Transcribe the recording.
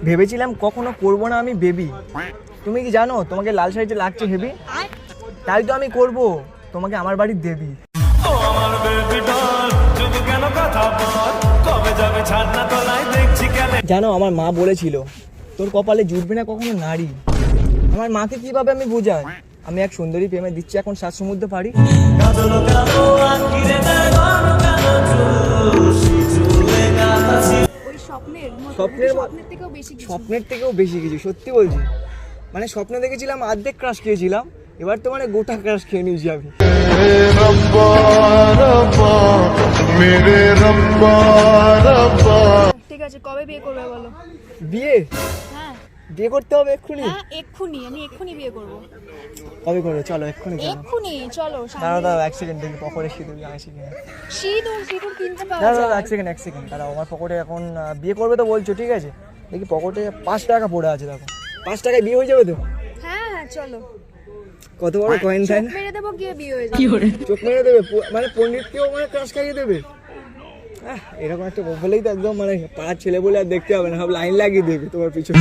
ভেবেছিলাম কখনো করবো না আমি বেবি। তুমি কি জানো তোমাকে লাল শাড়িতে লাগছে হেভি? তাই তো আমি করব, তোমাকে আমার বাড়ির দেবী। জানো আমার মা বলেছিল তোর কপালে জুটবে না কখনো নারী। আমার মাকে কিভাবে আমি বোঝাই আমি এক সুন্দরী প্রেমে দিচ্ছি এখন 7 সমুদ্র পাড়ি। স্বপ্নের থেকেও বেশি কিছু, সত্যি বলছি। মানে স্বপ্ন দেখেছিলাম অর্ধেক ক্রাশ খেয়েছিলাম, এবার তো মানে গোটা ক্রাশ খেয়ে নিয়েছি আমি। ঠিক আছে, কবে বিয়ে করবে বলো? বিয়ে? হ্যাঁ বিয়ে করতে হবে এক্ষুনি? হ্যাঁ এক্ষুনি, আমি এক্ষুনি বিয়ে করবো। কবে করবে? চলো এক্ষুনি চলো। এক্ষুনি চলো। দাঁড়াও 1 সেকেন্ড দেখি পকেটে সিঁদুর আছে কিনা। সিঁদুর কিনতে পাওয়া দাঁড়াও যায়? 1 সেকেন্ড দাঁড়াও, আমার পকেটে এখন বিয়ে করবে তো বলছো, ঠিক আছে দেখি পকেটে 5 টাকা পড়ে আছে, দেখো 5 টাকায় বিয়ে হয়ে যাবে তো? হ্যাঁ হ্যাঁ চলো। কত বড় কয়েন তাই না? মেরে দেবো, গিয়ে বিয়ে হয়ে যাবে। চোখ মেরে দেবে মানে পণ্ডিতকেও মানে ক্রাশ খাইয়ে দেবে। এরকম একটা বলেই তো একদম মানে পাড়ার ছেলে বলে আর দেখতে হবে না, সব লাইন লাগিয়ে দেবে তোমার পিছনে।